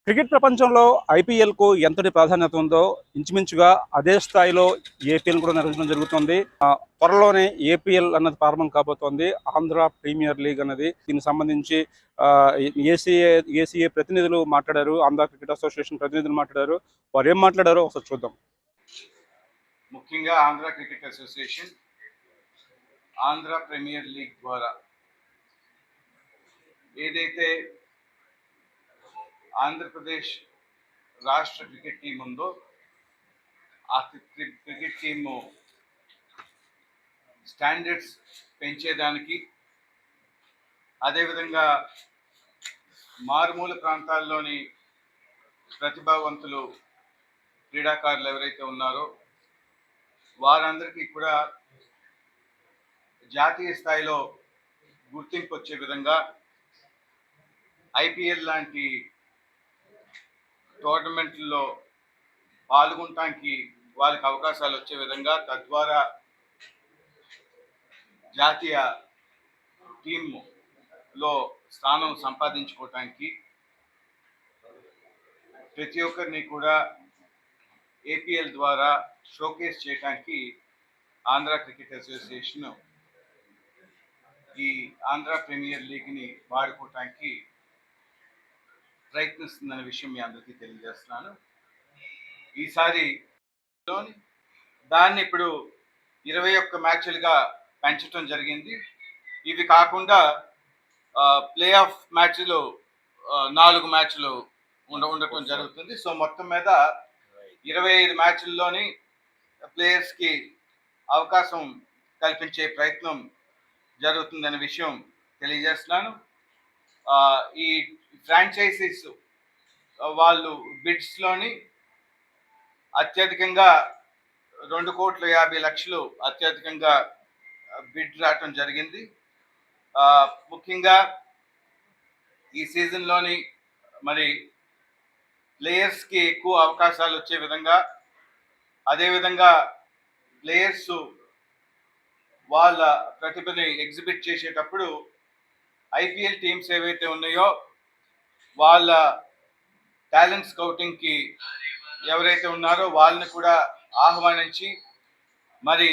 Cricket ప్రపంచంలో ఐపీఎల్కు ఎంతటి ప్రాధాన్యత ఉందో ఇంచుమించుగా అదే స్థాయిలో ఏపీఎల్ కూడా నిర్వహించడం జరుగుతుంది. త్వరలోనే ఏపీఎల్ అన్నది ప్రారంభం కాబోతోంది. ఆంధ్ర ప్రీమియర్ లీగ్ అన్నది దీనికి సంబంధించి ఏసీఏ ప్రతినిధులు మాట్లాడారు. ఆంధ్ర క్రికెట్ అసోసియేషన్ ప్రతినిధులు మాట్లాడారు. వారు ఏం మాట్లాడారో ఒకసారి చూద్దాం. ముఖ్యంగా Andhra cricket association Andhra premier league ద్వారా ఏదైతే ఆంధ్రప్రదేశ్ రాష్ట్ర క్రికెట్ టీం ఉందో ఆ క్రికెట్ టీము స్టాండర్డ్స్ పెంచేదానికి, అదేవిధంగా మారుమూల ప్రాంతాల్లోని ప్రతిభావంతులు క్రీడాకారులు ఎవరైతే ఉన్నారో వారందరికీ కూడా జాతీయ స్థాయిలో గుర్తింపు వచ్చే విధంగా ఐపీఎల్ లాంటి టోర్నమెంట్లో పాల్గొనడానికి వాళ్ళకి అవకాశాలు వచ్చే విధంగా, తద్వారా జాతీయ టీంలో స్థానం సంపాదించుకోవటానికి ప్రతి ఒక్కరిని కూడా ఏపీఎల్ ద్వారా షోకేస్ చేయడానికి ఆంధ్ర క్రికెట్ అసోసియేషన్ ఈ ఆంధ్ర ప్రీమియర్ లీగ్ని వాడుకోవటానికి ప్రయత్నిస్తుందనే విషయం మీ అందరికీ తెలియజేస్తున్నాను. ఈసారి దాన్ని ఇప్పుడు 21 మ్యాచ్లుగా పెంచడం జరిగింది. ఇవి కాకుండా ప్లే ఆఫ్ మ్యాచ్లు 4 మ్యాచ్లు ఉండటం జరుగుతుంది. సో మొత్తం మీద 25 మ్యాచ్ల్లోని ప్లేయర్స్కి అవకాశం కల్పించే ప్రయత్నం జరుగుతుందనే విషయం తెలియజేస్తున్నాను. ఈ ఫ్రాంచైజీస్ వాళ్ళు బిడ్స్లోని అత్యధికంగా 2,50,00,000 అత్యధికంగా బిడ్ రావటం జరిగింది. ముఖ్యంగా ఈ సీజన్లోని మరి ప్లేయర్స్కి ఎక్కువ అవకాశాలు వచ్చే విధంగా, అదేవిధంగా ప్లేయర్స్ వాళ్ళ ప్రతిభని ఎగ్జిబిట్ చేసేటప్పుడు ఐపీఎల్ టీమ్స్ ఏవైతే ఉన్నాయో వాళ్ళ టాలెంట్ స్కౌటింగ్కి ఎవరైతే ఉన్నారో వాళ్ళని కూడా ఆహ్వానించి మరి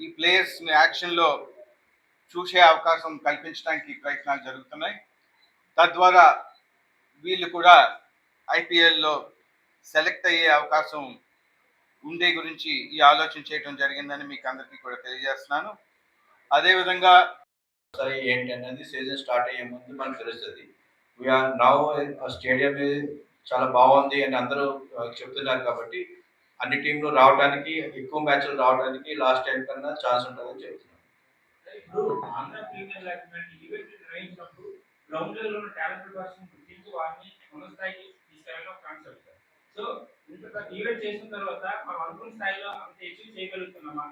ఈ ప్లేయర్స్ని యాక్షన్లో చూసే అవకాశం కల్పించడానికి ప్రయత్నాలు జరుగుతున్నాయి. తద్వారా వీళ్ళు కూడా ఐపీఎల్లో సెలెక్ట్ అయ్యే అవకాశం ఉండే గురించి ఈ ఆలోచన చేయడం జరిగిందని మీకు అందరికీ కూడా తెలియజేస్తున్నాను. అదేవిధంగా సరే ఏంటి అనేది సీజన్ స్టార్ట్ అయ్యే ముందు మనకు తెలుస్తుంది. వీఆర్ నౌ స్టేడియం చాలా బాగుంది అని అందరూ చెప్తున్నారు కాబట్టి అన్ని టీంలు రావడానికి, ఎక్కువ మ్యాచ్లు రావడానికి లాస్ట్ టైం కన్నా ఛాన్స్ ఉంటుందని చెప్తున్నాను. సో ఇంత ఈవెంట్ చేసిన తర్వాత మనం అనుకున్న స్థాయిలో అంత అచీవ్ చేయగలుగుతున్నామా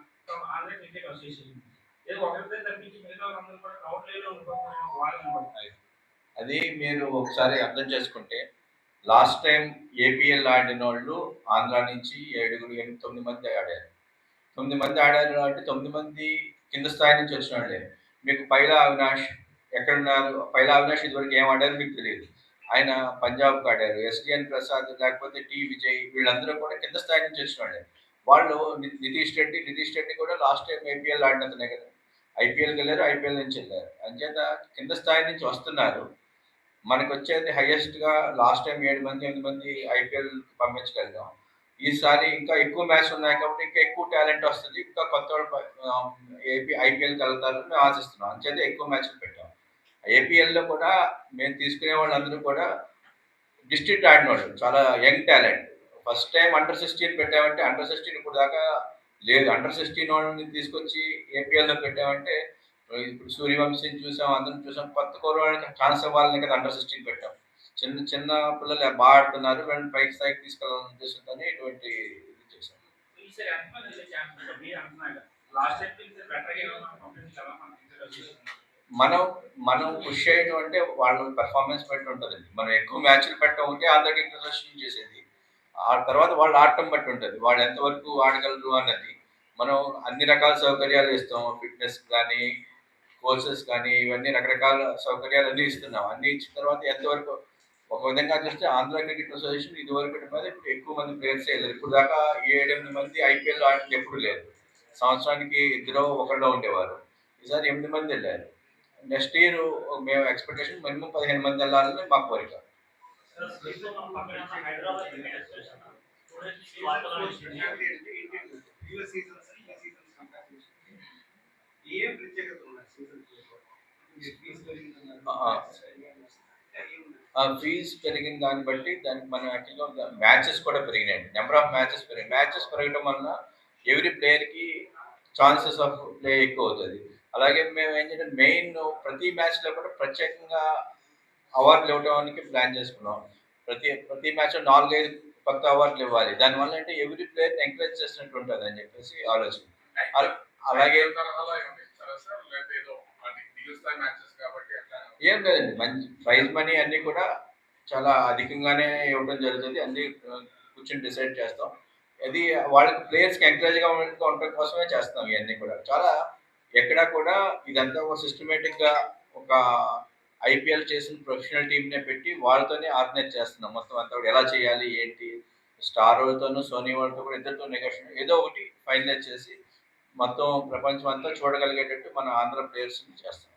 ఆంధ్ర క్రికెట్ అసోసియేషన్? ఏదో ఒకరితో తప్పించి మిగతా వాళ్ళందరూ కూడా గ్రౌండ్ లెవెల్లో ఉండిపోతున్నాం వాళ్ళని. అది మీరు ఒకసారి అర్థం చేసుకుంటే లాస్ట్ టైం ఏపీఎల్ ఆడిన వాళ్ళు ఆంధ్ర నుంచి 9 మంది ఆడారు. 9 మంది ఆడారు అంటే 9 మంది కింద స్థాయి నుంచి వచ్చిన వాళ్ళే. మీకు పైలా అవినాష్ ఎక్కడున్నారు? పైలా అవినాష్ ఇదివరకు ఏం ఆడారు మీకు తెలియదు. ఆయన పంజాబ్కి ఆడారు. ఎస్డిఎన్ ప్రసాద్ లేకపోతే టి విజయ్ వీళ్ళందరూ కూడా కింద స్థాయి నుంచి వచ్చిన వాళ్ళే. వాళ్ళు నితీష్ రెడ్డి కూడా లాస్ట్ టైం ఏపీఎల్ ఆడినతనే కదా, ఐపీఎల్కి వెళ్ళారు, ఐపీఎల్ నుంచి వెళ్ళారు. అంచేత కింద స్థాయి నుంచి వస్తున్నారు. మనకు వచ్చేది హైయెస్ట్గా లాస్ట్ టైం 7 మంది 8 మంది ఐపీఎల్ పంపించగలిగాం. ఈసారి ఇంకా ఎక్కువ మ్యాచ్ ఉన్నాయి కాబట్టి ఇంకా ఎక్కువ టాలెంట్ వస్తుంది, ఇంకా కొత్త ఐపీఎల్కి వెళ్తారని మేము ఆశిస్తున్నాం. అంచేత ఎక్కువ మ్యాచ్లు పెట్టాం. ఏపీఎల్లో కూడా మేము తీసుకునే వాళ్ళందరూ కూడా డిస్ట్రిక్ట్ ఆడిన వాళ్ళు, చాలా యంగ్ టాలెంట్. ఫస్ట్ టైం అండర్-16 పెట్టామంటే అండర్-16 ఇప్పుడు దాకా లేదు. అండర్-16 వాళ్ళని తీసుకొచ్చి ఏపీఎల్లో పెట్టామంటే ఇప్పుడు సూర్యవంశీని చూసాం, అందరం చూసాం. కొత్త కోరవాళ్ళకి ఛాన్స్ ఇవ్వాలని కదా అండర్-16 పెట్టాం. చిన్న చిన్న పిల్లలు బాగా ఆడుతున్నారు, వీళ్ళని పైకి స్థాయికి తీసుకెళ్ళాలని ఉద్దేశంతోనే ఇటువంటి ఇది చేశాం. మనం పుష్ చేయడం అంటే వాళ్ళ పెర్ఫార్మెన్స్ బట్టి ఉంటుందండి. మనం ఎక్కువ మ్యాచ్లు పెట్టడం ఉంటే అందరికి ఇంట్రెస్ట్ చేసేది. ఆ తర్వాత వాళ్ళు ఆడటం బట్టి ఉంటుంది, వాళ్ళు ఎంతవరకు ఆడగలరు అన్నది. మనం అన్ని రకాల సౌకర్యాలు ఇస్తాం, ఫిట్నెస్ కానీ కోర్సెస్ కానీ ఇవన్నీ రకరకాల సౌకర్యాలు అన్నీ ఇస్తున్నాం. అన్నీ ఇచ్చిన తర్వాత ఎంతవరకు ఒక విధంగా చూస్తే ఆంధ్ర క్రికెట్ అసోసియేషన్ ఇదివరకు మీద ఇప్పుడు ఎక్కువ మంది ప్లేయర్స్ వెళ్ళారు. ఇప్పుడు దాకా 7-8 మంది ఐపీఎల్ ఆడింది ఎప్పుడు లేదు. సంవత్సరానికి ఇద్దరు ఒకళ్ళు ఉండేవారు. ఈసారి 8 మంది వెళ్ళారు. నెక్స్ట్ ఇయర్ మేము ఎక్స్పెక్టేషన్ మినిమం 15 మంది వెళ్ళాలని మాకు కోరిక. ఫీజు పెరిగిన దాన్ని బట్టి దానికి మనం యాక్చువల్గా మ్యాచెస్ కూడా పెరిగినాయండి. నెంబర్ ఆఫ్ మ్యాచెస్ పెరిగాయి. మ్యాచెస్ పెరగడం వలన ఎవ్రీ ప్లేయర్కి ఛాన్సెస్ ఆఫ్ ప్లే ఎక్కువ అవుతుంది. అలాగే మేము ఏంటంటే మెయిన్ ప్రతి మ్యాచ్లో కూడా ప్రత్యేకంగా అవార్డులు ఇవ్వడానికి ప్లాన్ చేసుకున్నాం. ప్రతి మ్యాచ్లో 4-5 కొత్త అవార్డులు ఇవ్వాలి. దానివల్ల అంటే ఎవ్రీ ప్లేయర్ని ఎంకరేజ్ చేసినట్టు ఉంటుంది అని చెప్పేసి ఆలోచన. అలాగే ఏం లేదండి, మంచి ప్రైజ్ మనీ అన్నీ కూడా చాలా అధికంగానే ఇవ్వడం జరుగుతుంది. అన్నీ కూర్చొని డిసైడ్ చేస్తాం. అది వాళ్ళకి ప్లేయర్స్కి ఎంకరేజ్గా ఉండటం కోసమే చేస్తాం. ఇవన్నీ కూడా చాలా ఎక్కడా కూడా ఇదంతా ఒక సిస్టమేటిక్గా ఒక ఐపీఎల్ చేసిన ప్రొఫెషనల్ టీమ్నే పెట్టి వాళ్ళతోనే ఆర్గనైజ్ చేస్తున్నాం. మొత్తం అంతా కూడా ఎలా చేయాలి ఏంటి, స్టార్ వాళ్ళతోనూ సోనీ వాళ్ళతో కూడా ఇద్దరితో నెగోషియేషన్ ఏదో ఒకటి ఫైనలైజ్ చేసి మొత్తం ప్రపంచం అంతా చూడగలిగేటట్టు మన ఆంధ్ర ప్లేయర్స్ని చేస్తాం.